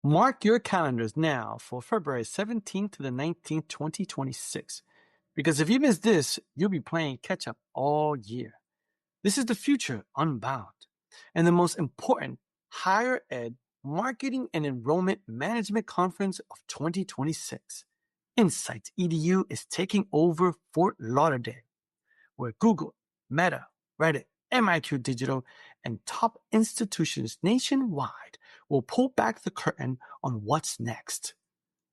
Mark your calendars now for February 17th to the 19th, 2026. Because if you miss this, you'll be playing catch up all year. This is the future unbound. And the most important higher ed marketing and enrollment management conference of 2026. Insights EDU is taking over Fort Lauderdale, where Google, Meta, Reddit, MIQ Digital, and top institutions nationwide will pull back the curtain on what's next.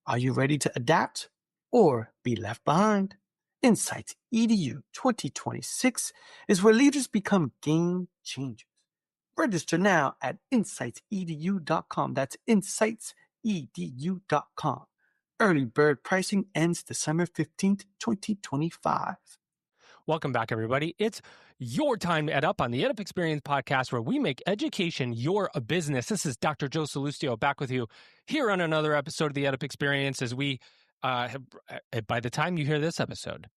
Are you ready to adapt or be left behind? Insights EDU 2026 is where leaders become game changers. Register now at insightsedu.com. That's insightsedu.com. Early bird pricing ends December 15th, 2025. Welcome back, everybody. It's your time to EdUp on the EdUp Experience podcast, where we make education your business. This is Dr. Joe Salustio back with you here on another episode of the EdUp Experience. As we by the time you hear this episode,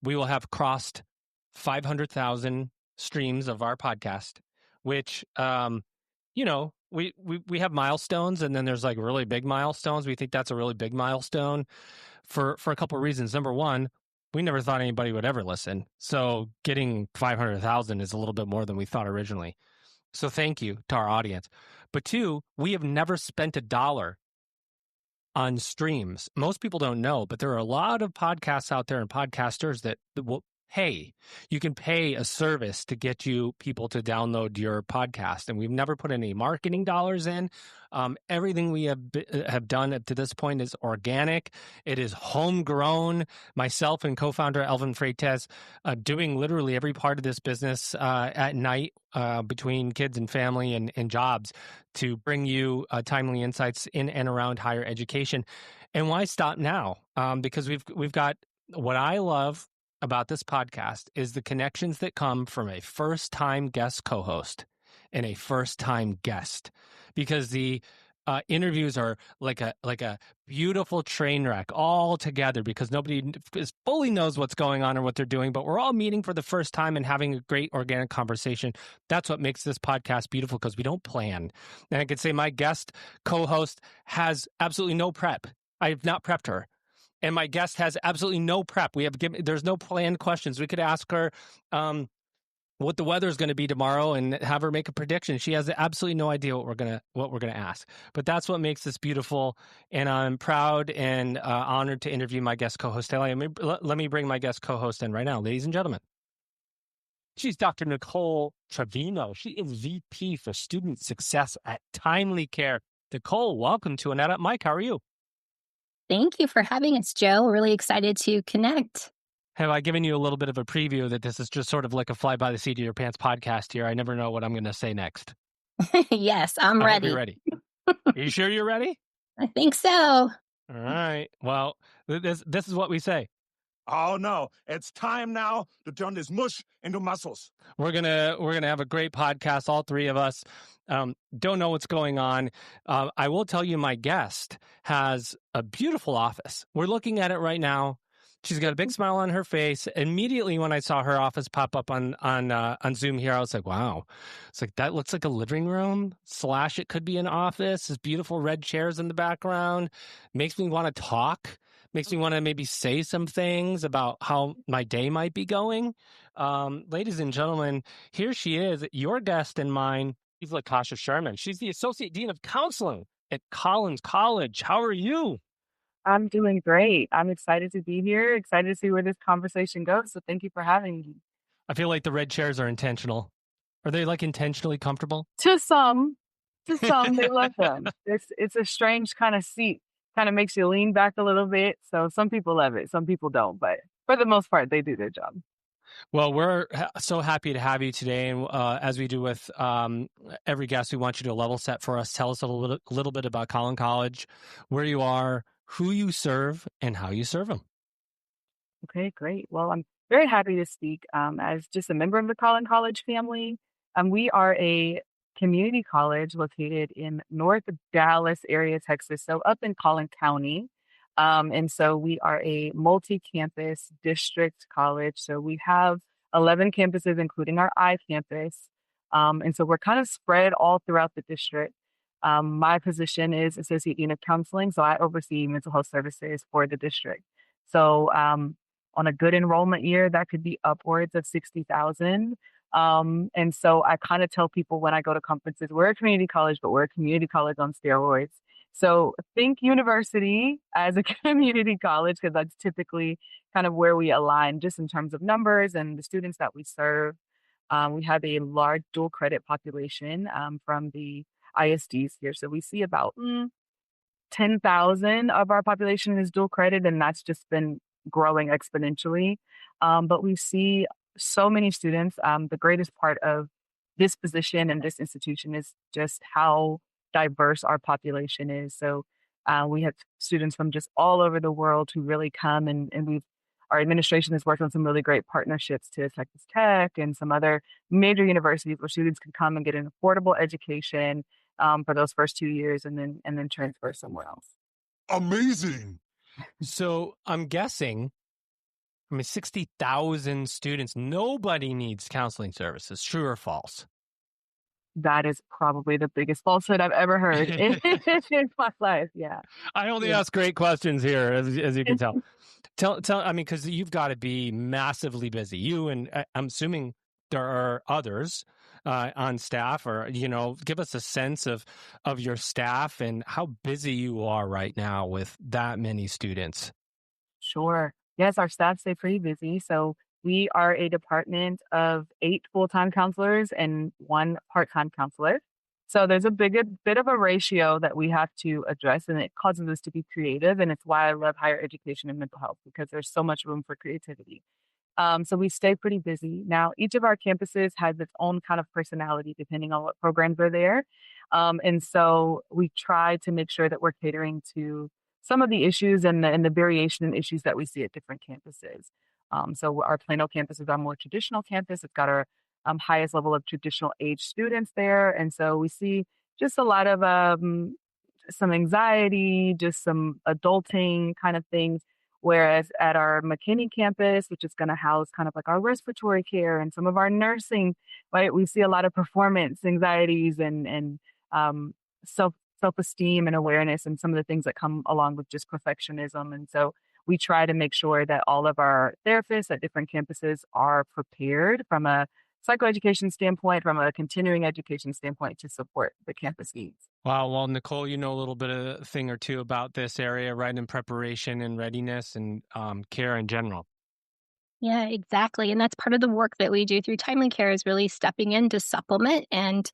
we will have crossed 500,000 streams of our podcast, which, we have milestones, and then there's like really big milestones. We think that's a really big milestone for a couple of reasons. Number one, we never thought anybody would ever listen. So getting 500,000 is a little bit more than we thought originally. So thank you to our audience. But two, we have never spent $1 on streams. Most people don't know, but there are a lot of podcasts out there and podcasters that will pay. You can pay a service to get you people to download your podcast. And we've never put any marketing dollars in. Everything we have done up to this point is organic. It is homegrown. Myself and co-founder Elvin Freitas doing literally every part of this business at night between kids and family and jobs to bring you timely insights in and around higher education. And why stop now? Because we've got what I love about this podcast is the connections that come from a first-time guest co-host and a first-time guest, because the interviews are like a beautiful train wreck all together, because nobody fully knows what's going on or what they're doing, but we're all meeting for the first time and having a great organic conversation. That's what makes this podcast beautiful, because we don't plan. And I could say my guest co-host has absolutely no prep. I have not prepped her. And my guest has absolutely no prep. There's no planned questions. We could ask her what the weather is going to be tomorrow and have her make a prediction. She has absolutely no idea what we're gonna ask. But that's what makes this beautiful. And I'm proud and honored to interview my guest co-host. Let me bring my guest co-host in right now, ladies and gentlemen. She's Dr. Nicole Trevino. She is VP for Student Success at Timely Care. Nicole, welcome to an EdUp Mike. How are you? Thank you for having us, Joe. Really excited to connect. Have I given you a little bit of a preview that this is just sort of like a fly by the seat of your pants podcast here? I never know what I'm going to say next. Yes, I'm ready. I hope you're ready. Are you sure you're ready? I think so. All right. Well, this is what we say. Oh no, it's time now to turn this mush into muscles. We're gonna have a great podcast, all three of us. Don't know what's going on. I will tell you, my guest has a beautiful office. We're looking at it right now. She's got a big smile on her face. Immediately when I saw her office pop up on Zoom here, I was like, wow. It's like, that looks like a living room / it could be an office. There's beautiful red chairs in the background. Makes me want to talk. Makes me want to maybe say some things about how my day might be going. Ladies and gentlemen, here she is, your guest and mine, Eva Lakasha Sherman. She's the Associate Dean of Counseling at Collins College. How are you? I'm doing great. I'm excited to be here, excited to see where this conversation goes. So thank you for having me. I feel like the red chairs are intentional. Are they like intentionally comfortable? To some, they love them. It's a strange kind of seat. Kind of makes you lean back a little bit. So some people love it, some people don't. But for the most part, they do their job. Well, we're so happy to have you today. And as we do with every guest, we want you to level set for us. Tell us a little bit about Collins College, where you are, who you serve, and how you serve them. Okay, great. Well, I'm very happy to speak as just a member of the Collins College family. We are a community college located in North Dallas area, Texas, so up in Collin County. And so we are a multi-campus district college. So we have 11 campuses, including our I campus. And so we're kind of spread all throughout the district. My position is Associate Dean of Counseling, so I oversee mental health services for the district. So on a good enrollment year, that could be upwards of 60,000. And so I kind of tell people when I go to conferences, we're a community college, but we're a community college on steroids. So think university as a community college, because that's typically kind of where we align just in terms of numbers and the students that we serve. We have a large dual credit population from the ISDs here. So we see about 10,000 of our population is dual credit, and that's just been growing exponentially. But we see so many students. The greatest part of this position and this institution is just how diverse our population is. So we have students from just all over the world who really come, and our administration has worked on some really great partnerships to Texas Tech and some other major universities where students can come and get an affordable education for those first 2 years and then transfer somewhere else. Amazing. So I'm guessing, 60,000 students, nobody needs counseling services. True or false? That is probably the biggest falsehood I've ever heard in my life. Yeah. I only Yeah. ask great questions here, as you can tell. Because you've got to be massively busy. You and I'm assuming there are others on staff, or give us a sense of your staff and how busy you are right now with that many students. Sure. Yes, our staff stay pretty busy. So we are a department of 8 full-time counselors and 1 part-time counselor. So there's a bit of a ratio that we have to address, and it causes us to be creative. And it's why I love higher education and mental health, because there's so much room for creativity. So we stay pretty busy. Now, each of our campuses has its own kind of personality depending on what programs are there. And so we try to make sure that we're catering to some of the issues and the variation in issues that we see at different campuses. So our Plano campus is our more traditional campus. It's got our highest level of traditional age students there. And so we see just a lot of some anxiety, just some adulting kind of things. Whereas at our McKinney campus, which is going to house kind of like our respiratory care and some of our nursing, right, we see a lot of performance anxieties and self-esteem and awareness and some of the things that come along with just perfectionism. And so we try to make sure that all of our therapists at different campuses are prepared from a psychoeducation standpoint, from a continuing education standpoint, to support the campus needs. Wow. Well, Nicole, you know a little bit of a thing or two about this area, right? In preparation and readiness and care in general. Yeah, exactly. And that's part of the work that we do through Timely Care is really stepping in to supplement. And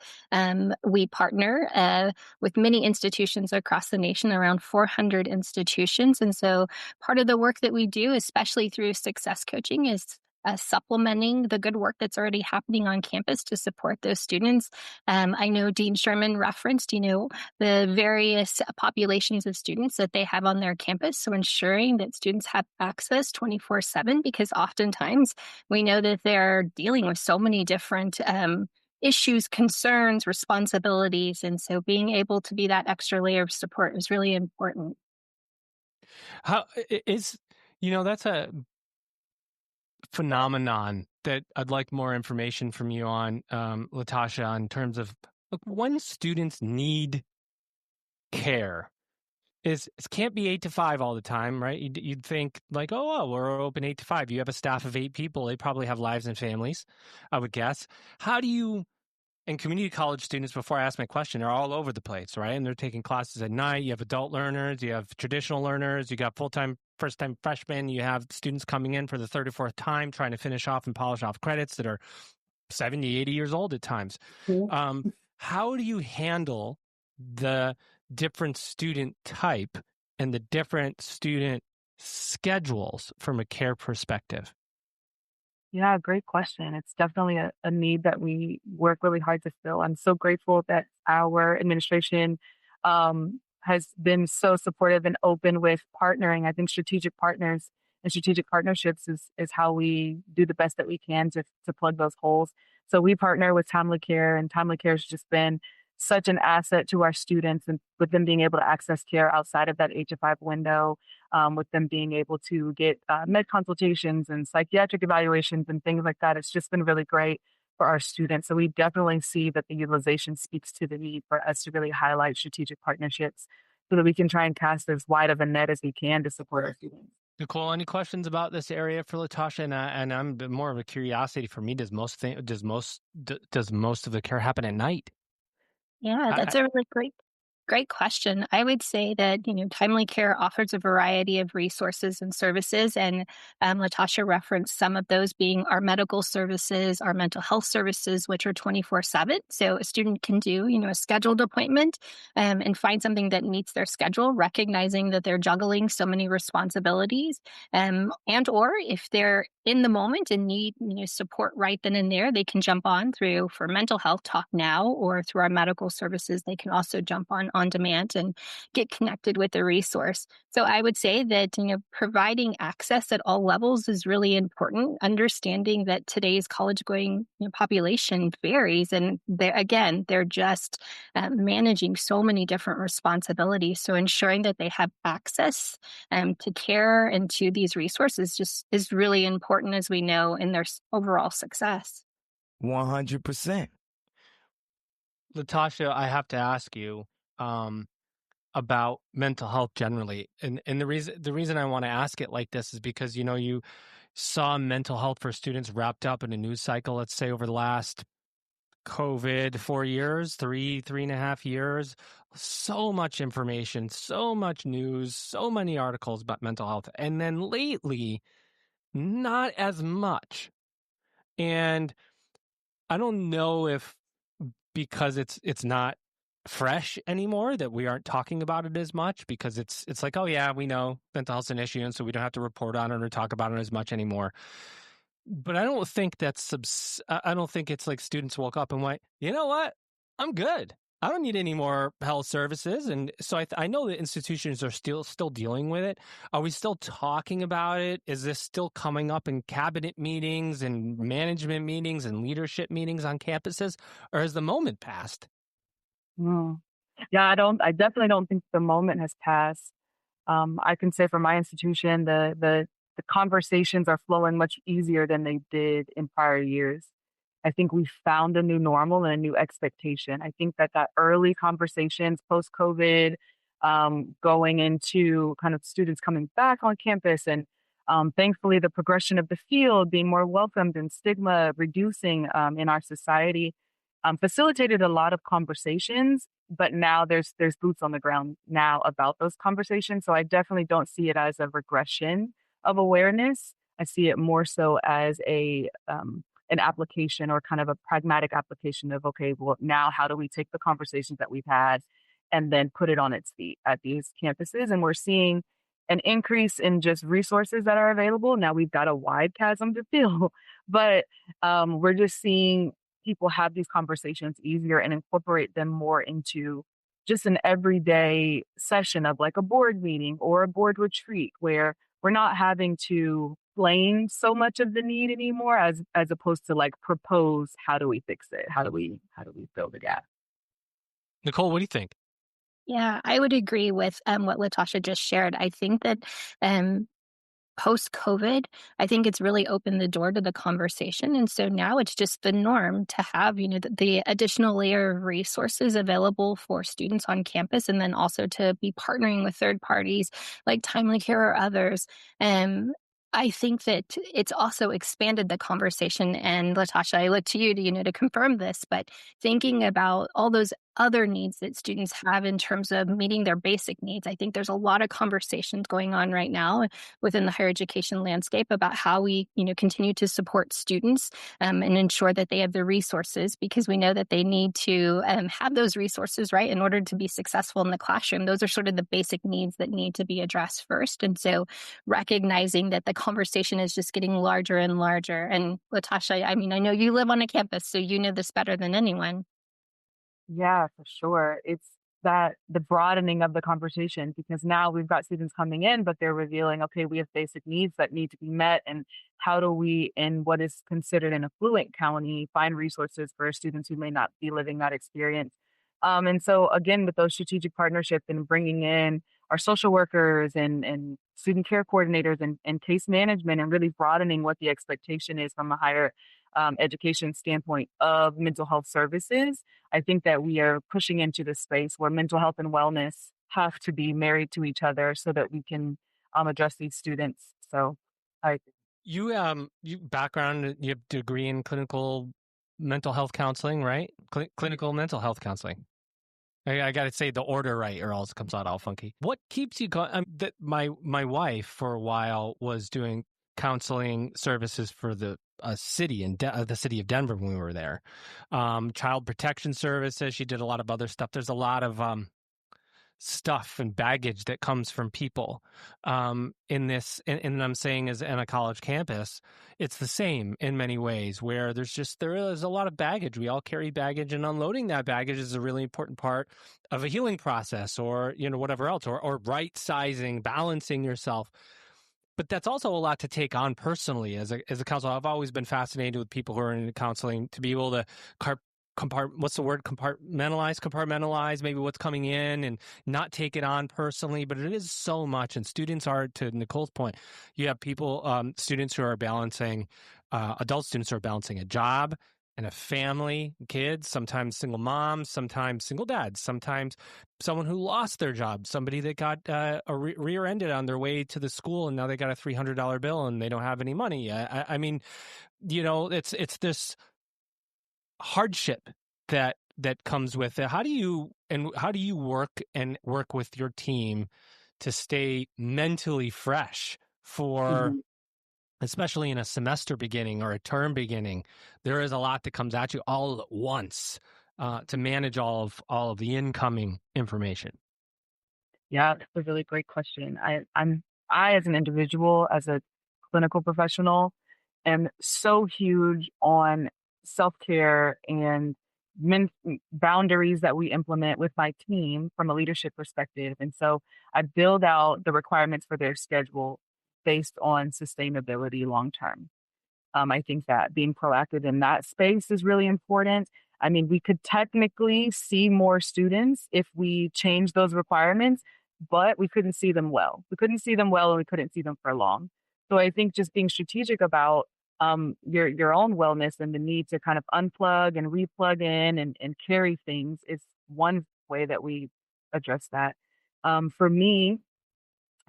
we partner with many institutions across the nation, around 400 institutions. And so part of the work that we do, especially through success coaching, is supplementing the good work that's already happening on campus to support those students. I know Dean Sherman referenced, the various populations of students that they have on their campus. So ensuring that students have access 24/7, because oftentimes we know that they're dealing with so many different issues, concerns, responsibilities. And so being able to be that extra layer of support is really important. How is, that's a phenomenon that I'd like more information from you on, Latasha, in terms of when students need care. It can't be 8 to 5 all the time, right? You'd think like, oh, well, we're open 8 to 5. You have a staff of 8 people. They probably have lives and families, I would guess. How do you, and community college students, before I ask my question, are all over the place, right? And they're taking classes at night. You have adult learners, you have traditional learners, you got full-time, first-time freshmen, you have students coming in for the 3rd or 4th time trying to finish off and polish off credits that are 70, 80 years old at times. How do you handle the different student type and the different student schedules from a care perspective? Yeah, great question. It's definitely a need that we work really hard to fill. I'm so grateful that our administration has been so supportive and open with partnering. I think strategic partners and strategic partnerships is how we do the best that we can to plug those holes. So we partner with Timely Care, and Timely Care has just been such an asset to our students, and with them being able to access care outside of that 8 to 5 window, with them being able to get med consultations and psychiatric evaluations and things like that. It's just been really great. for our students. So we definitely see that the utilization speaks to the need for us to really highlight strategic partnerships so that we can try and cast as wide of a net as we can to support our students. Nicole, any questions about this area for Latasha? And I'm a bit more of a curiosity for me. Does most of the care happen at night? Yeah, that's a really great question. I would say that, Timely Care offers a variety of resources and services, and Latasha referenced some of those being our medical services, our mental health services, which are 24/7. So a student can do, a scheduled appointment and find something that meets their schedule, recognizing that they're juggling so many responsibilities, and or if they're in the moment and need, support right then and there, they can jump on through for mental health Talk Now, or through our medical services. They can also jump on demand and get connected with the resource. So I would say that, providing access at all levels is really important. Understanding that today's college going population varies, and they're just managing so many different responsibilities. So ensuring that they have access to care and to these resources just is really important, as we know, in their overall success. 100%. Latasha, I have to ask you about mental health generally, and the reason I want to ask it like this is because you saw mental health for students wrapped up in a news cycle. Let's say over the last COVID 4 years, 3.5 years, so much information, so much news, so many articles about mental health, and then lately, not as much. And I don't know if because it's not fresh anymore that we aren't talking about it as much, because it's like, oh yeah, we know mental health's an issue, and so we don't have to report on it or talk about it as much anymore. But I don't think I don't think it's like students woke up and went, you know what, I'm good. I don't need any more health services. And so I know that institutions are still dealing with it. Are we still talking about it? Is this still coming up in cabinet meetings and management meetings and leadership meetings on campuses, or has the moment passed? Mm. Yeah, I definitely don't think the moment has passed. I can say for my institution, the conversations are flowing much easier than they did in prior years. I think we found a new normal and a new expectation. I think that early conversations post COVID, going into kind of students coming back on campus, and thankfully the progression of the field being more welcomed and stigma reducing in our society, facilitated a lot of conversations. But now there's boots on the ground now about those conversations. So I definitely don't see it as a regression of awareness. I see it more so as an application, or kind of a pragmatic application of, okay, well, now how do we take the conversations that we've had and then put it on its feet at these campuses? And we're seeing an increase in just resources that are available. Now we've got a wide chasm to fill, but we're just seeing people have these conversations easier and incorporate them more into just an everyday session of like a board meeting or a board retreat, where we're not having to blame so much of the need anymore, as opposed to like propose, how do we fix it? How do we fill the gap? Nicole, what do you think? Yeah, I would agree with what Latasha just shared. I think that um, post COVID, I think it's really opened the door to the conversation. And so now it's just the norm to have, the additional layer of resources available for students on campus, and then also to be partnering with third parties like Timely Care or others. I think that it's also expanded the conversation. And Latasha, I look to you to confirm this, but thinking about all those other needs that students have in terms of meeting their basic needs. I think there's a lot of conversations going on right now within the higher education landscape about how we, continue to support students and ensure that they have the resources, because we know that they need to have those resources, right, in order to be successful in the classroom. Those are sort of the basic needs that need to be addressed first. And so recognizing that the conversation is just getting larger and larger. And Latasha, I know you live on a campus, so you know this better than anyone. Yeah, for sure. It's that the broadening of the conversation, because now we've got students coming in, but they're revealing, okay, we have basic needs that need to be met. And how do we, in what is considered an affluent county, find resources for students who may not be living that experience? And so, again, with those strategic partnerships and bringing in our social workers and student care coordinators and case management, and really broadening what the expectation is from a higher education standpoint of mental health services, I think that we are pushing into the space where mental health and wellness have to be married to each other so that we can address these students. So I You background, you have degree in clinical mental health counseling, right? Clinical mental health counseling. I got to say the order right, or else it comes out all funky. What keeps you going? My wife for a while was doing counseling services for the city in the city of Denver when we were there. Child protection services. She did a lot of other stuff. There's a lot of stuff and baggage that comes from people in this, and I'm saying as in a college campus, it's the same in many ways, where there is a lot of baggage. We all carry baggage, and unloading that baggage is a really important part of a healing process, or whatever else, or right sizing, balancing yourself. But that's also a lot to take on personally as a counselor. I've always been fascinated with people who are in counseling, to be able to compartmentalize maybe what's coming in and not take it on personally. But it is so much, and students are, to Nicole's point, you have people, students who are balancing, adult students who are balancing a job and a family, kids, sometimes single moms, sometimes single dads, sometimes someone who lost their job, somebody that got rear-ended on their way to the school, and now they got a $300 bill and they don't have any money. I mean, it's this hardship that comes with it. How do you work with your team to stay mentally fresh for, especially in a semester beginning or a term beginning? There is a lot that comes at you all at once to manage all of the incoming information. Yeah, that's a really great question. I as an individual, as a clinical professional, am so huge on self-care and boundaries that we implement with my team from a leadership perspective. And so I build out the requirements for their schedule based on sustainability long term. I think that being proactive in that space is really important. I mean, we could technically see more students if we change those requirements, but we couldn't see them well. We couldn't see them well, and we couldn't see them for long. So I think just being strategic about your own wellness and the need to kind of unplug and replug in and carry things is one way that we address that. For me,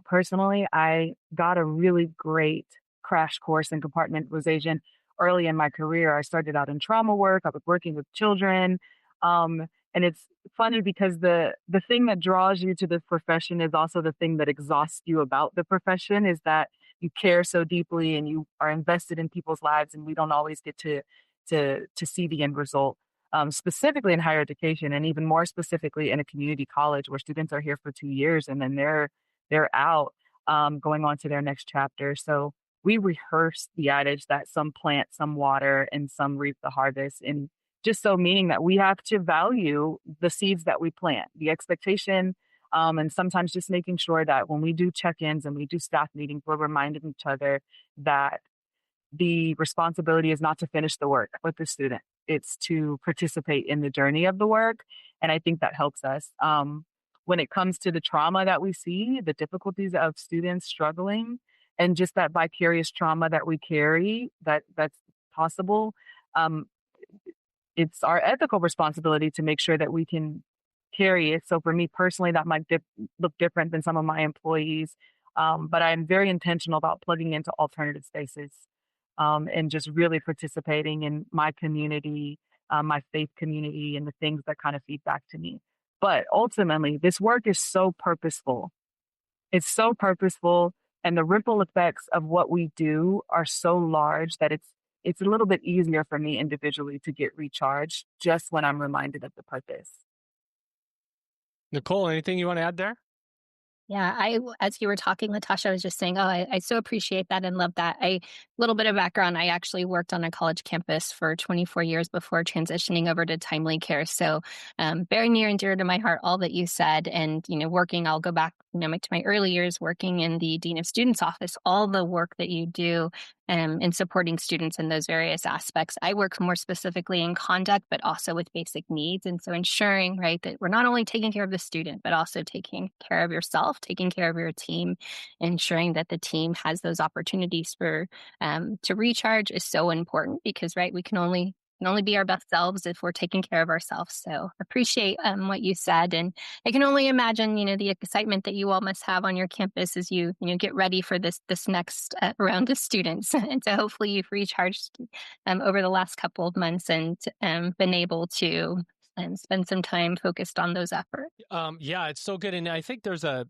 personally, I got a really great crash course in compartmentalization early in my career. I started out in trauma work. I was working with children. And it's funny because the thing that draws you to the profession is also the thing that exhausts you about the profession, is that you care so deeply and you are invested in people's lives, and we don't always get to see the end result. Specifically in higher education, and even more specifically in a community college where students are here for 2 years and then they're out, going on to their next chapter. So we rehearse the adage that some plant, some water, and some reap the harvest. And just so meaning that we have to value the seeds that we plant, the expectation, and sometimes just making sure that when we do check-ins and we do staff meetings, we're reminding each other that the responsibility is not to finish the work with the student. It's to participate in the journey of the work. And I think that helps us. When it comes to the trauma that we see, the difficulties of students struggling, and just that vicarious trauma that we carry, that's possible, it's our ethical responsibility to make sure that we can carry it. So for me personally, that might look different than some of my employees. But I'm very intentional about plugging into alternative spaces, and just really participating in my community, my faith community, and the things that kind of feed back to me. But ultimately, this work is so purposeful. It's so purposeful, and the ripple effects of what we do are so large that it's a little bit easier for me individually to get recharged just when I'm reminded of the purpose. Nicole, anything you want to add there? Yeah, as you were talking, Latasha, I was just saying, I so appreciate that and love that. Little bit of background, I actually worked on a college campus for 24 years before transitioning over to timely care. So very near and dear to my heart, all that you said. And, I'll go back, to my early years working in the Dean of Students office, all the work that you do in supporting students in those various aspects. I work more specifically in conduct, but also with basic needs. And so ensuring, right, that we're not only taking care of the student, but also taking care of yourself yourself, taking care of your team, ensuring that the team has those opportunities for to recharge is so important because, right, we can only be our best selves if we're taking care of ourselves. So appreciate what you said, and I can only imagine, the excitement that you all must have on your campus as you get ready for this next round of students. And so hopefully you've recharged over the last couple of months and been able to spend some time focused on those efforts. Yeah, it's so good, and I think there's a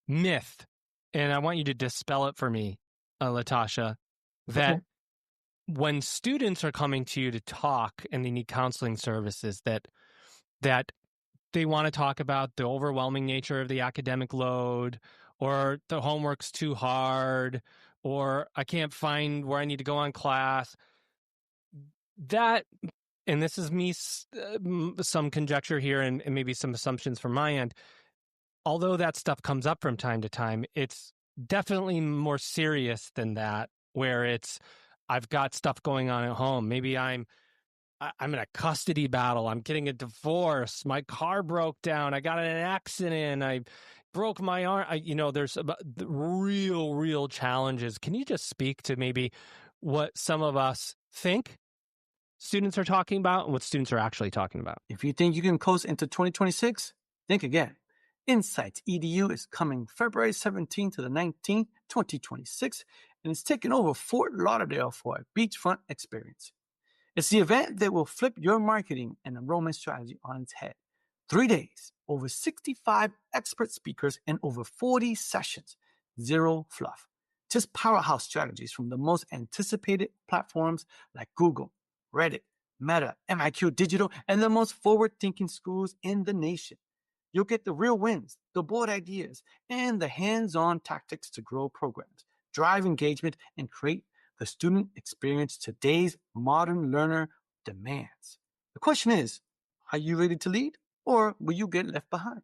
myth, and I want you to dispel it for me, Latasha, that Okay. when students are coming to you to talk and they need counseling services, that they want to talk about the overwhelming nature of the academic load, or the homework's too hard, or I can't find where I need to go on class. That, and this is me, some conjecture here and maybe some assumptions from my end, although that stuff comes up from time to time, it's definitely more serious than that, where it's, I've got stuff going on at home. Maybe I'm in a custody battle. I'm getting a divorce. My car broke down. I got in an accident. I broke my arm. There's the real challenges. Can you just speak to maybe what some of us think students are talking about and what students are actually talking about? If you think you can coast into 2026, think again. Insights EDU is coming February 17th to the 19th, 2026, and it's taking over Fort Lauderdale for a beachfront experience. It's the event that will flip your marketing and enrollment strategy on its head. 3 days, over 65 expert speakers, and over 40 sessions. Zero fluff. Just powerhouse strategies from the most anticipated platforms like Google, Reddit, Meta, MIQ Digital, and the most forward-thinking schools in the nation. You'll get the real wins, the bold ideas, and the hands-on tactics to grow programs, drive engagement, and create the student experience today's modern learner demands. The question is, are you ready to lead, or will you get left behind?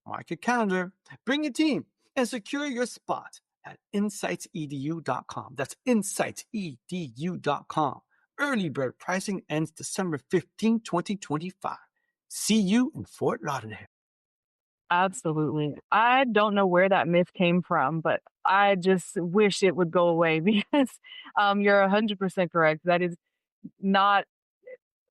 Mark your calendar, bring your team, and secure your spot at insightsedu.com. That's insightsedu.com. Early bird pricing ends December 15, 2025. See you in Fort Lauderdale. Absolutely. I don't know where that myth came from, but I just wish it would go away because you're 100% correct. That is not,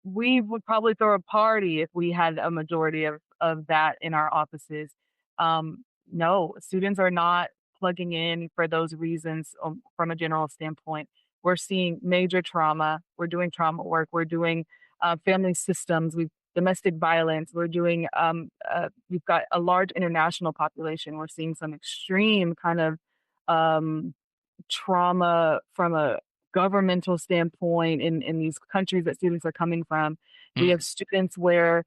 we would probably throw a party if we had a majority of that in our offices. No, students are not plugging in for those reasons from a general standpoint. We're seeing major trauma. We're doing trauma work. We're doing family systems. We've domestic violence. We're doing, we've got a large international population. We're seeing some extreme kind of trauma from a governmental standpoint in these countries that students are coming from. We have students where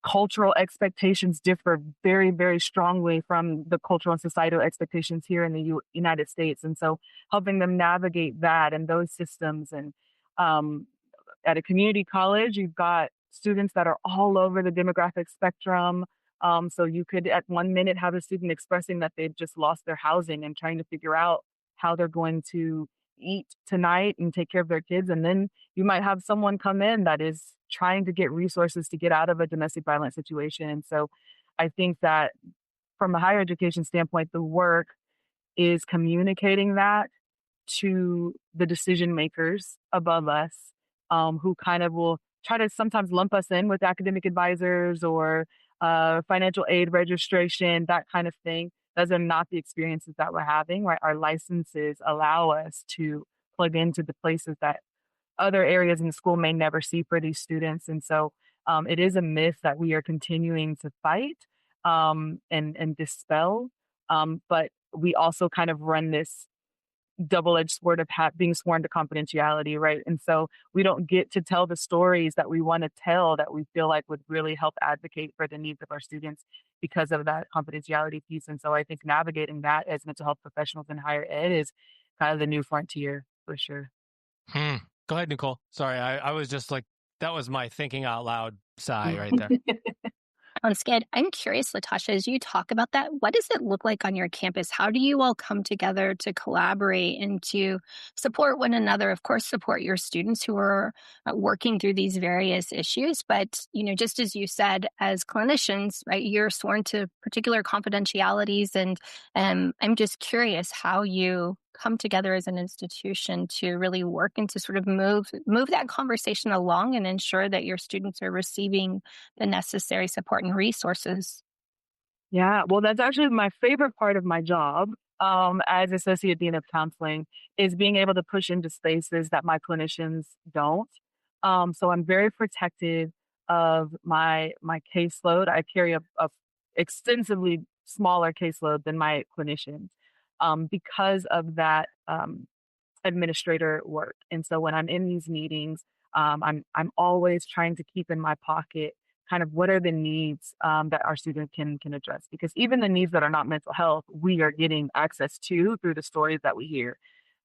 cultural expectations differ very, very strongly from the cultural and societal expectations here in the United States. And so helping them navigate that and those systems. And at a community college, you've got students that are all over the demographic spectrum. So you could at 1 minute have a student expressing that they've just lost their housing and trying to figure out how they're going to eat tonight and take care of their kids. And then you might have someone come in that is trying to get resources to get out of a domestic violence situation. And so I think that from a higher education standpoint, the work is communicating that to the decision makers above us, who kind of will try to sometimes lump us in with academic advisors or financial aid registration, that kind of thing. Those are not the experiences that we're having, right? Our licenses allow us to plug into the places that other areas in the school may never see for these students. And so it is a myth that we are continuing to fight and dispel. But we also kind of run this double-edged sword of being sworn to confidentiality, right? And so we don't get to tell the stories that we want to tell that we feel like would really help advocate for the needs of our students because of that confidentiality piece. And so I think navigating that as mental health professionals in higher ed is kind of the new frontier for sure. Go ahead, Nicole. Sorry, I was just like, that was my thinking out loud sigh right there. Sounds good. I'm curious, Latasha, as you talk about that, what does it look like on your campus? How do you all come together to collaborate and to support one another? Of course, support your students who are working through these various issues. But, just as you said, as clinicians, right, you're sworn to particular confidentialities. And I'm just curious how you come together as an institution to really work and to sort of move that conversation along and ensure that your students are receiving the necessary support and resources. Yeah, well, that's actually my favorite part of my job, as Associate Dean of Counseling, is being able to push into spaces that my clinicians don't. So I'm very protective of my caseload. I carry a extensively smaller caseload than my clinicians, because of that administrator work. And so when I'm in these meetings, I'm always trying to keep in my pocket kind of what are the needs that our student can address, because even the needs that are not mental health, we are getting access to through the stories that we hear.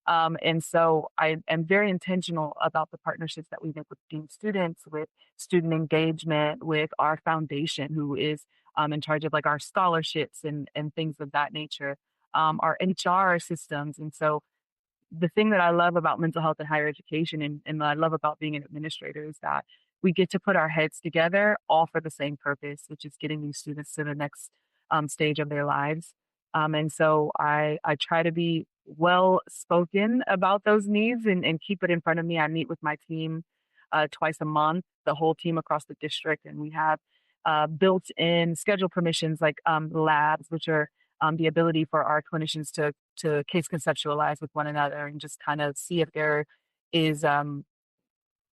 And so I am very intentional about the partnerships that we make with dean students, with student engagement, with our foundation, who is in charge of like our scholarships and things of that nature, our HR systems. And so the thing that I love about mental health in higher education, and that I love about being an administrator, is that we get to put our heads together all for the same purpose, which is getting these students to the next stage of their lives. And so I try to be well spoken about those needs and keep it in front of me. I meet with my team twice a month, the whole team across the district, and we have built in schedule permissions like labs, which are the ability for our clinicians to case conceptualize with one another and just kind of see if there is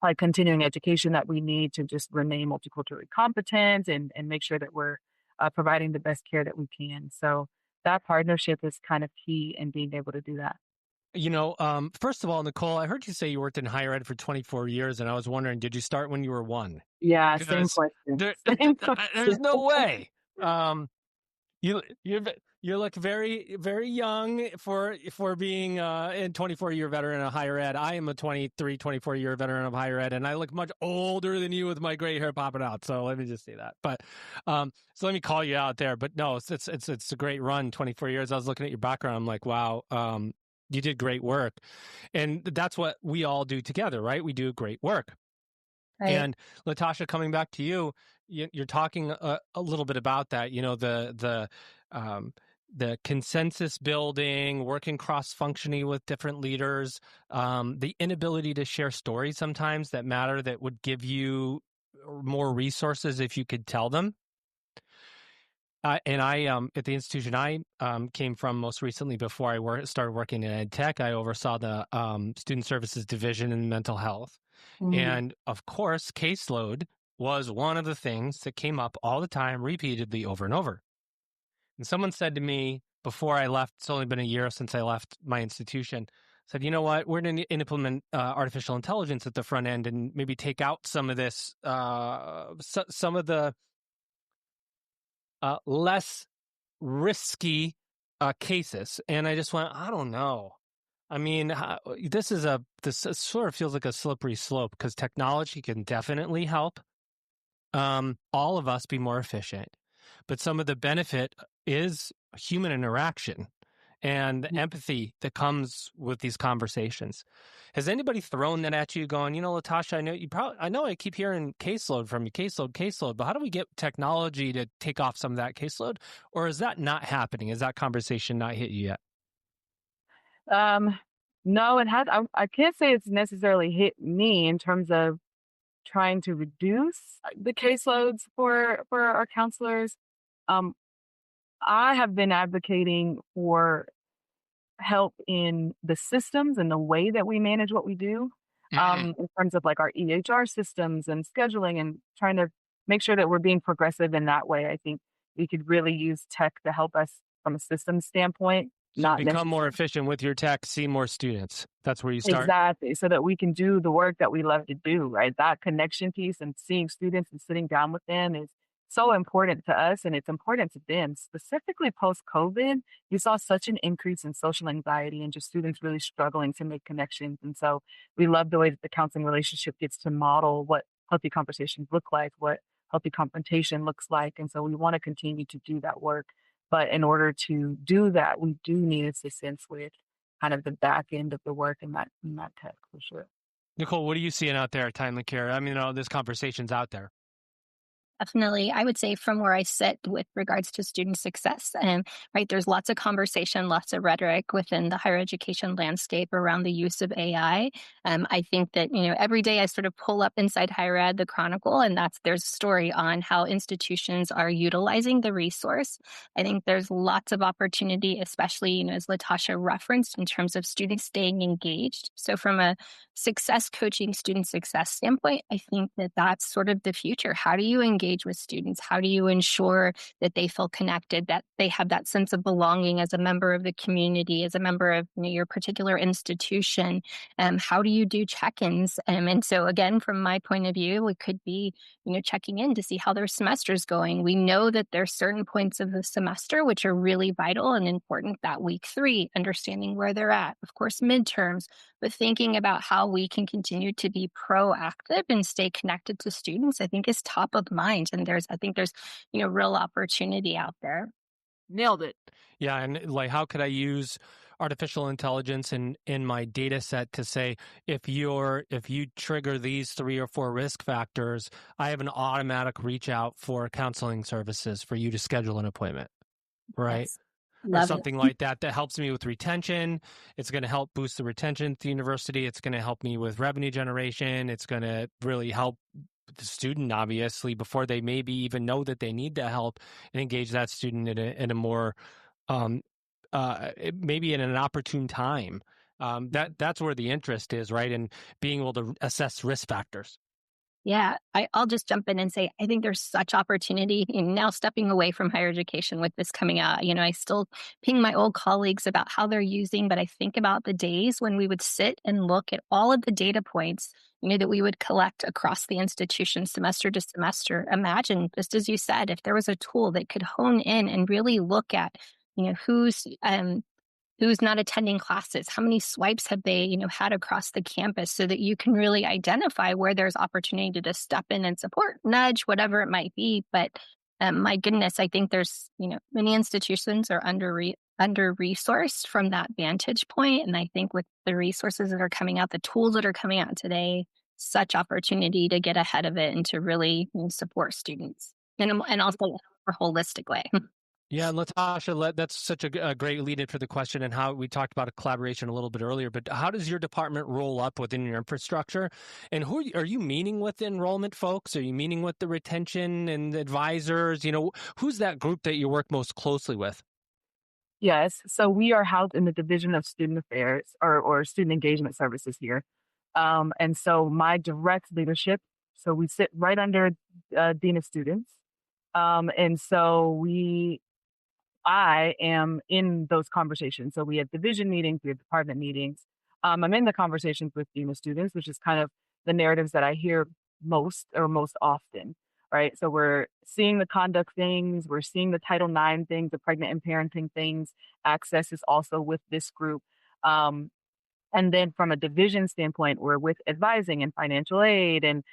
like continuing education that we need to just remain multiculturally competent and make sure that we're providing the best care that we can. So that partnership is kind of key in being able to do that. First of all, Nicole, I heard you say you worked in higher ed for 24 years, and I was wondering, did you start when you were one? Yeah, same Because question. there, Same there's question. no way. You you you look very very young for being a 24-year veteran of higher ed. I am a 23, 24-year veteran of higher ed, and I look much older than you with my gray hair popping out. So let me just say that. But so let me call you out there. But no, it's a great run. 24 years. I was looking at your background. I'm like, wow. You did great work, and that's what we all do together, right? We do great work. Right. And Latasha, coming back to you, you're talking a little bit about that. The consensus building, working cross functionally with different leaders, the inability to share stories sometimes that matter, that would give you more resources if you could tell them. And I, at the institution I came from most recently, before I started working in ed tech, I oversaw the student services division in mental health. And of course, caseload was one of the things that came up all the time, repeatedly over and over. And someone said to me before I left, it's only been a year since I left my institution, said, you know what, we're going to implement artificial intelligence at the front end and maybe take out some of this, some of the less risky cases. And I just went, I don't know. I mean, this sort of feels like a slippery slope, because technology can definitely help all of us be more efficient. But some of the benefit is human interaction and the empathy that comes with these conversations. Has anybody thrown that at you going, Latasha, I know I keep hearing caseload from you, caseload, but how do we get technology to take off some of that caseload? Or is that not happening? Is that conversation not hit you yet? No, it has. I can't say it's necessarily hit me in terms of trying to reduce the caseloads for our counselors. Um, I have been advocating for help in the systems and the way that we manage what we do, in terms of like our EHR systems and scheduling, and trying to make sure that we're being progressive in that way. I think we could really use tech to help us from a systems standpoint, So not become more necessarily. efficient with your tech, see more students. That's where you start. Exactly. So that we can do the work that we love to do, right? That connection piece and seeing students and sitting down with them is so important to us, and it's important to them. Specifically post COVID, you saw such an increase in social anxiety and just students really struggling to make connections. And so we love the way that the counseling relationship gets to model what healthy conversations look like, what healthy confrontation looks like. And so we want to continue to do that work. But in order to do that, we do need assistance with kind of the back end of the work and that tech for sure. Nicole, what are you seeing out there at Timely Care? I mean, this conversation's out there. Definitely. I would say from where I sit with regards to student success, and right, there's lots of conversation, lots of rhetoric within the higher education landscape around the use of AI. I think that, every day I sort of pull up inside higher ed, the Chronicle, and there's a story on how institutions are utilizing the resource. I think there's lots of opportunity, especially, as Latasha referenced, in terms of students staying engaged. So from a success coaching, student success standpoint, I think that that's sort of the future. How do you engage with students? How do you ensure that they feel connected, that they have that sense of belonging as a member of the community, as a member of your particular institution? How do you do check-ins? And so again, from my point of view, it could be, checking in to see how their semester is going. We know that there's certain points of the semester which are really vital and important, that week 3, understanding where they're at, of course, midterms, but thinking about how we can continue to be proactive and stay connected to students, I think is top of mind. And I think there's, real opportunity out there. Nailed it. Yeah, and like, how could I use artificial intelligence in my data set to say, if you trigger these 3 or 4 risk factors, I have an automatic reach out for counseling services for you to schedule an appointment, right? Yes. Or Love something it. like that helps me with retention. It's going to help boost the retention at the university. It's going to help me with revenue generation. It's going to really help the student, obviously, before they maybe even know that they need the help, and engage that student in a more maybe in an opportune time. That's where the interest is, right? And being able to assess risk factors. Yeah, I'll just jump in and say, I think there's such opportunity in now stepping away from higher education with this coming out. I still ping my old colleagues about how they're using, but I think about the days when we would sit and look at all of the data points, that we would collect across the institution semester to semester. Imagine, just as you said, if there was a tool that could hone in and really look at, who's not attending classes, how many swipes have they, had across the campus, so that you can really identify where there's opportunity to step in and support, nudge, whatever it might be. But my goodness, I think there's, many institutions are under-resourced from that vantage point. And I think with the resources that are coming out, the tools that are coming out today, such opportunity to get ahead of it and to really support students and also in a holistic way. Yeah, and Latasha, that's such a great lead-in for the question, and how we talked about a collaboration a little bit earlier, but how does your department roll up within your infrastructure? And who are you meeting with enrollment folks? Are you meeting with the retention and the advisors? Who's that group that you work most closely with? Yes. So we are housed in the Division of Student Affairs or Student Engagement Services here. And so my direct leadership, so we sit right under Dean of Students. And so I am in those conversations. So we have division meetings, we have department meetings. I'm in the conversations with Dean of Students, which is kind of the narratives that I hear most often, right? So we're seeing the conduct things, we're seeing the Title IX things, the pregnant and parenting things. Access is also with this group. And then from a division standpoint, we're with advising and financial aid and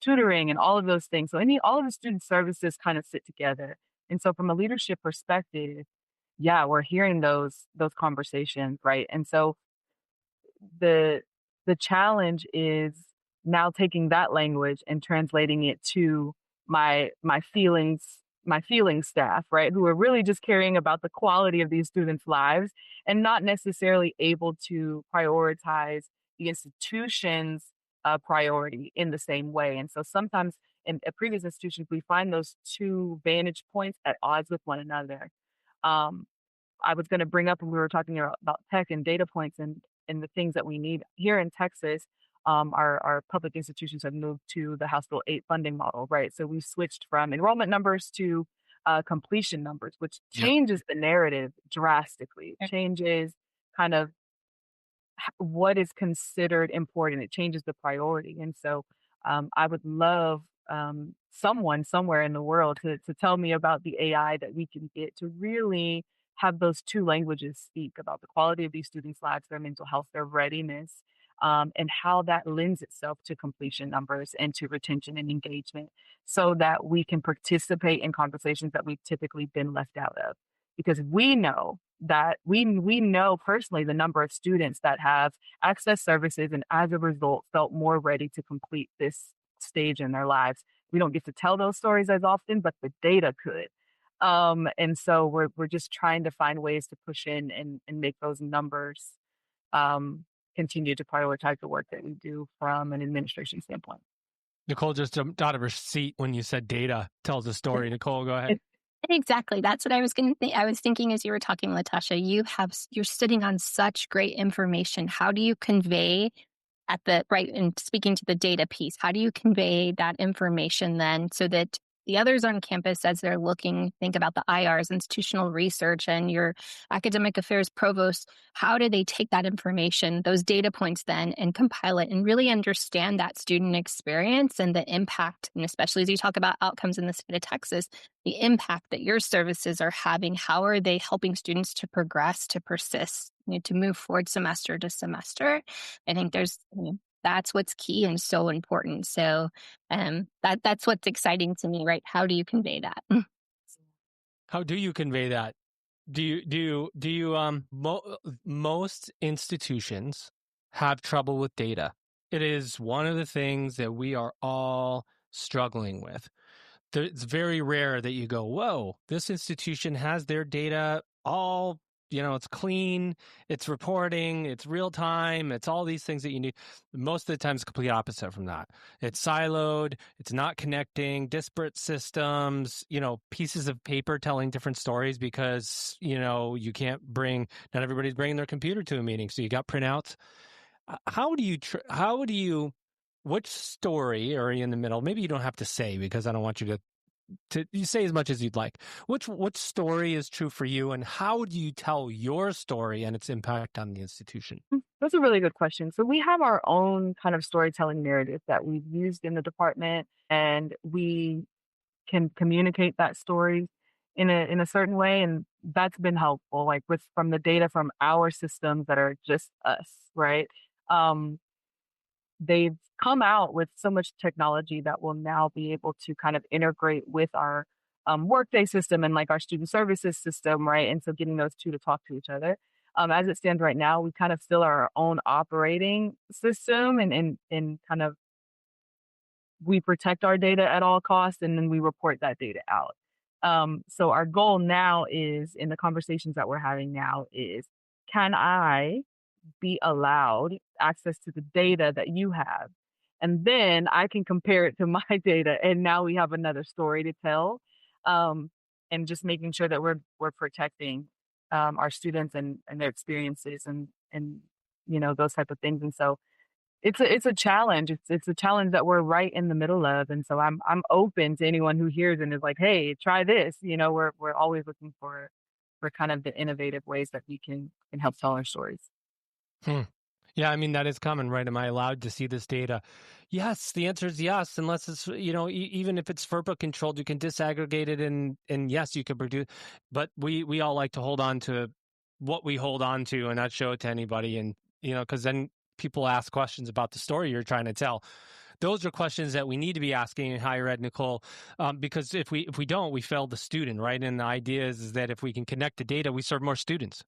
tutoring and all of those things. So all of the student services kind of sit together. And so from a leadership perspective, yeah, we're hearing those conversations, right? And so the challenge is now taking that language and translating it to my feelings staff, right? Who are really just caring about the quality of these students' lives and not necessarily able to prioritize the institution's priority in the same way. And so sometimes in previous institutions, we find those two vantage points at odds with one another. I was going to bring up when we were talking about tech and data points and the things that we need here in Texas. Our public institutions have moved to the House Bill 8 funding model, right? So we've switched from enrollment numbers to completion numbers, which changes the narrative drastically. It changes kind of what is considered important. It changes the priority. And so I would love someone somewhere in the world to tell me about the AI that we can get to really have those two languages speak about the quality of these students' lives, their mental health, their readiness, and how that lends itself to completion numbers and to retention and engagement so that we can participate in conversations that we've typically been left out of. Because we know that we know personally the number of students that have access services and as a result felt more ready to complete this stage in their lives. We don't get to tell those stories as often, but the data could. And so we're just trying to find ways to push in and make those numbers continue to prioritize the work that we do from an administration standpoint. Nicole just jumped out of her seat when you said data tells a story. Nicole, go ahead. Exactly. That's what I was going to think. I was thinking as you were talking, Latasha, you're sitting on such great information. How do you convey at the right and speaking to the data piece, how do you convey that information then so that the others on campus, as they're looking, think about the IRs, institutional research, and your academic affairs provost, how do they take that information, those data points then, and compile it and really understand that student experience and the impact, and especially as you talk about outcomes in the state of Texas, the impact that your services are having, how are they helping students to progress, to persist, to move forward semester to semester? I think that's what's key and so important. So that's what's exciting to me, right? How do you convey that? How do you convey that? Most institutions have trouble with data. It is one of the things that we are all struggling with. It's very rare that you go, whoa, this institution has their data all, it's clean, it's reporting, it's real time, it's all these things that you need. Most of the time, it's complete opposite from that. It's siloed, it's not connecting, disparate systems, pieces of paper telling different stories because, you can't not everybody's bringing their computer to a meeting. So you got printouts. Which story, or in the middle, maybe you don't have to say because I don't want you to you say as much as you'd like. Which story is true for you, and how do you tell your story and its impact on the institution? That's a really good question. So we have our own kind of storytelling narrative that we've used in the department, and we can communicate that story in a certain way, and that's been helpful. Like from the data from our systems that are just us, right? They've come out with so much technology that will now be able to kind of integrate with our workday system and like our student services system, right? And so getting those two to talk to each other. As it stands right now, we kind of still are our own operating system and kind of we protect our data at all costs and then we report that data out. So our goal now is in the conversations that we're having now is, can I be allowed access to the data that you have? And then I can compare it to my data. And now we have another story to tell. And just making sure that we're protecting our students and their experiences and those type of things. And so it's a challenge. It's a challenge that we're right in the middle of. And so I'm open to anyone who hears and is like, hey, try this. We're always looking for kind of the innovative ways that we can help tell our stories. Yeah, I mean, that is common, right? Am I allowed to see this data? Yes, the answer is yes, unless it's, even if it's FERPA controlled, you can disaggregate it and yes, you can produce, but we all like to hold on to what we hold on to and not show it to anybody. And, because then people ask questions about the story you're trying to tell. Those are questions that we need to be asking in higher ed, Nicole, because if we don't, we fail the student, right? And the idea is that if we can connect the data, we serve more students.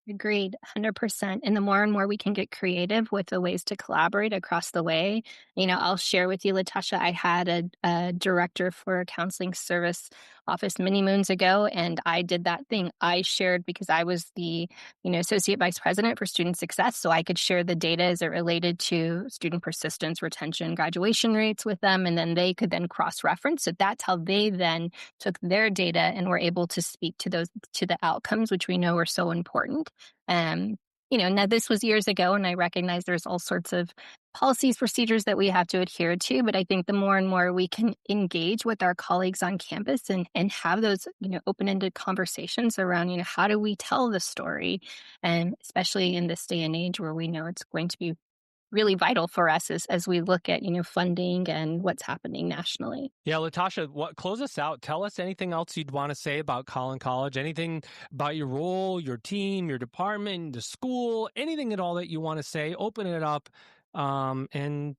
Agreed, 100%. And the more and more we can get creative with the ways to collaborate across the way, I'll share with you, Latasha, I had a director for a counseling service office many moons ago, and I did that thing. I shared because I was the, associate vice president for student success, so I could share the data as it related to student persistence, retention, graduation rates with them, and then they could then cross-reference. So that's how they then took their data and were able to speak to the outcomes, which we know are so important. Now this was years ago, and I recognize there's all sorts of policies, procedures that we have to adhere to. But I think the more and more we can engage with our colleagues on campus and have those, open-ended conversations around, how do we tell the story? And especially in this day and age where we know it's going to be really vital for us as we look at, funding and what's happening nationally. Yeah, Latasha, close us out. Tell us anything else you'd want to say about Collin College, anything about your role, your team, your department, the school, anything at all that you want to say. Open it up, and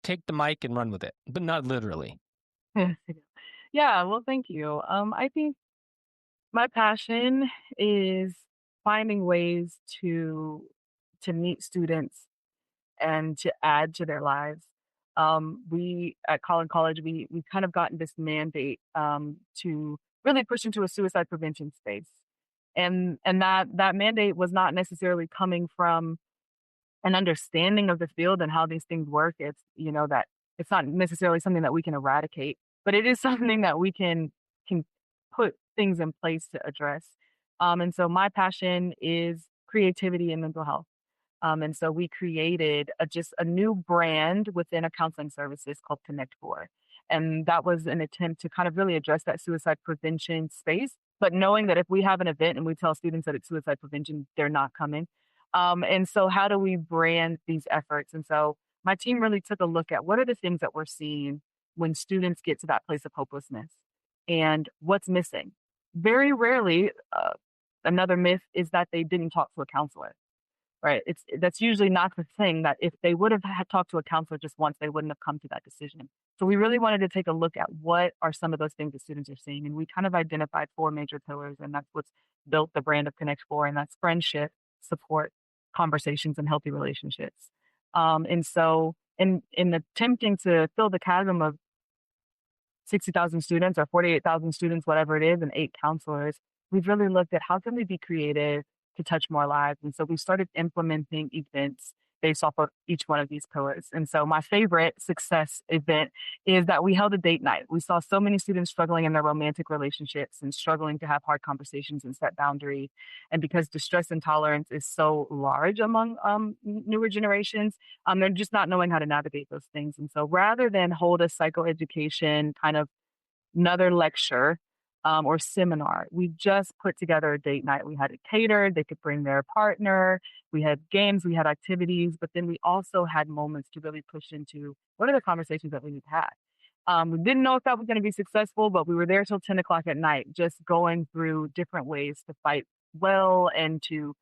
take the mic and run with it, but not literally. Yeah, well, thank you. I think my passion is finding ways to meet students and to add to their lives. We at Collin College, we kind of gotten this mandate to really push into a suicide prevention space, and that mandate was not necessarily coming from an understanding of the field and how these things work. It's that it's not necessarily something that we can eradicate, but it is something that we can put things in place to address. And so my passion is creativity and mental health. And so we created just a new brand within a counseling services called Connect 4. And that was an attempt to kind of really address that suicide prevention space. But knowing that if we have an event and we tell students that it's suicide prevention, they're not coming. And so how do we brand these efforts? And so my team really took a look at what are the things that we're seeing when students get to that place of hopelessness and what's missing. Very rarely, another myth is that they didn't talk to a counselor. Right. That's usually not the thing that if they would have had talked to a counselor just once, they wouldn't have come to that decision. So we really wanted to take a look at what are some of those things that students are seeing. And we kind of identified 4 major pillars, and that's what's built the brand of Connect 4, and that's friendship, support, conversations, and healthy relationships. And so in attempting to fill the chasm of 60,000 students or 48,000 students, whatever it is, and 8 counselors, we've really looked at how can we be creative to touch more lives. And so we started implementing events based off of each one of these pillars. And so my favorite success event is that we held a date night. We saw so many students struggling in their romantic relationships and struggling to have hard conversations and set boundaries. And because distress intolerance is so large among newer generations, they're just not knowing how to navigate those things. And so rather than hold a psychoeducation kind of another lecture or seminar. We just put together a date night. We had it catered. They could bring their partner. We had games, we had activities, but then we also had moments to really push into what are the conversations that we need to have. We didn't know if that was going to be successful, but we were there till 10 o'clock at night, just going through different ways to fight well and to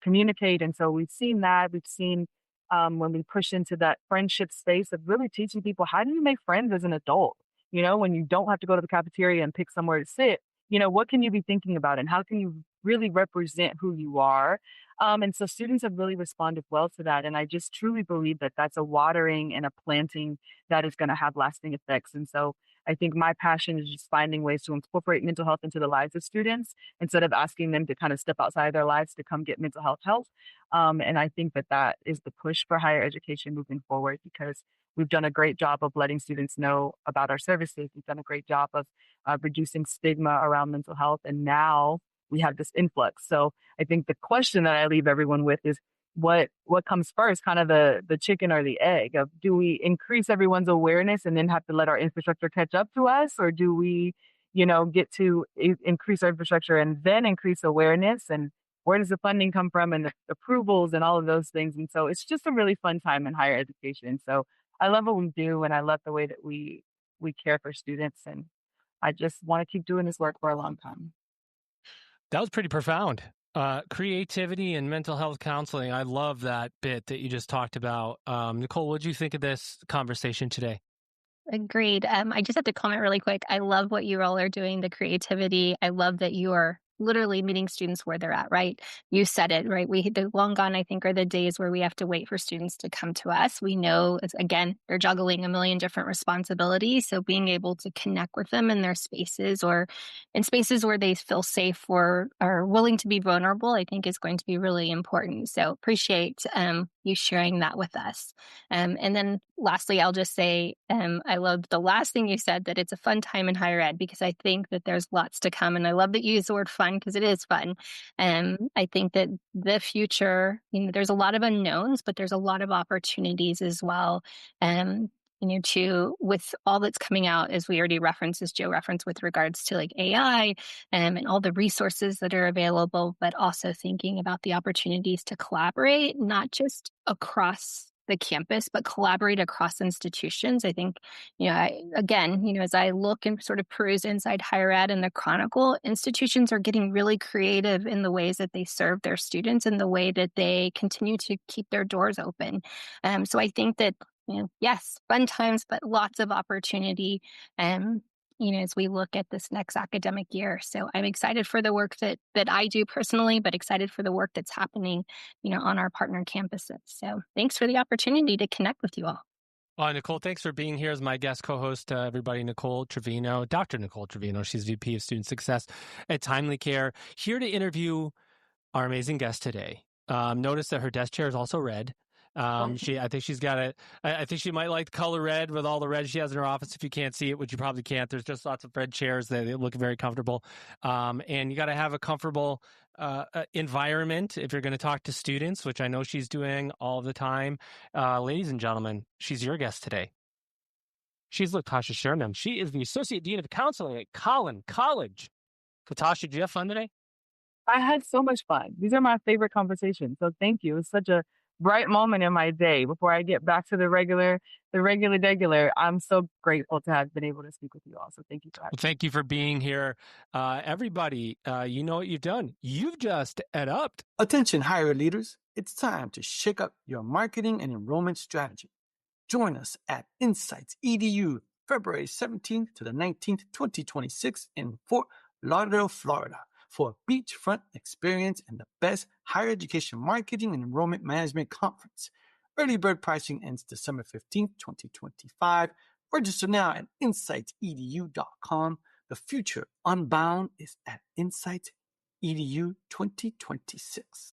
communicate. And so we've seen that. We've seen when we push into that friendship space of really teaching people how do you make friends as an adult? When you don't have to go to the cafeteria and pick somewhere to sit, what can you be thinking about and how can you really represent who you are? And so students have really responded well to that. And I just truly believe that that's a watering and a planting that is going to have lasting effects. And so I think my passion is just finding ways to incorporate mental health into the lives of students instead of asking them to kind of step outside of their lives to come get mental health help. And I think that that is the push for higher education moving forward because we've done a great job of letting students know about our services. We've done a great job of reducing stigma around mental health. And now we have this influx. So I think the question that I leave everyone with is what comes first, kind of the chicken or the egg of do we increase everyone's awareness and then have to let our infrastructure catch up to us? Or do we, get to increase our infrastructure and then increase awareness? And where does the funding come from and the approvals and all of those things? And so it's just a really fun time in higher education. So I love what we do and I love the way that we care for students. And I just want to keep doing this work for a long time. That was pretty profound. Creativity and mental health counseling. I love that bit that you just talked about. Nicole, what did you think of this conversation today? Agreed. I just have to comment really quick. I love what you all are doing, the creativity. I love that you are literally meeting students where they're at, right? You said it, right? The long gone, I think, are the days where we have to wait for students to come to us. We know, again, they're juggling a million different responsibilities. So being able to connect with them in their spaces or in spaces where they feel safe or are willing to be vulnerable, I think is going to be really important. So appreciate you sharing that with us. And then lastly, I'll just say, I love the last thing you said, that it's a fun time in higher ed, because I think that there's lots to come. And I love that you use the word fun because it is fun. I think that the future, there's a lot of unknowns, but there's a lot of opportunities as well. to with all that's coming out, as we already referenced, as Joe referenced, with regards to like AI and all the resources that are available, but also thinking about the opportunities to collaborate, not just across the campus, but collaborate across institutions. I think, as I look and sort of peruse inside higher ed and the Chronicle, institutions are getting really creative in the ways that they serve their students and the way that they continue to keep their doors open. So I think that, yes, fun times, but lots of opportunity. As we look at this next academic year. So I'm excited for the work that I do personally, but excited for the work that's happening, on our partner campuses. So thanks for the opportunity to connect with you all. Nicole, thanks for being here as my guest co-host, everybody. Nicole Trevino, Dr. Nicole Trevino. She's VP of Student Success at Timely Care, here to interview our amazing guest today. Notice that her desk chair is also red. I think she's got it. I think she might like the color red with all the red she has in her office. If you can't see it, which you probably can't, there's just lots of red chairs. They look very comfortable. And you got to have a comfortable environment if you're going to talk to students, which I know she's doing all the time. Ladies and gentlemen, she's your guest today. She's Latasha Sherman. She is the Associate Dean of Counseling at Collin College. Latasha, did you have fun today? I had so much fun. These are my favorite conversations. So thank you. It's such a bright moment in my day before I get back to the regular. I'm so grateful to have been able to speak with you all. So thank you for having me. Thank you for being here. Everybody, you know what you've done. You've just EdUp'd. Attention, higher leaders. It's time to shake up your marketing and enrollment strategy. Join us at Insights EDU, February 17th to the 19th, 2026 in Fort Lauderdale, Florida, for a beachfront experience and the best higher education marketing and enrollment management conference. Early bird pricing ends December 15th, 2025. Register now at insightsedu.com. The future unbound is at Insights EDU 2026.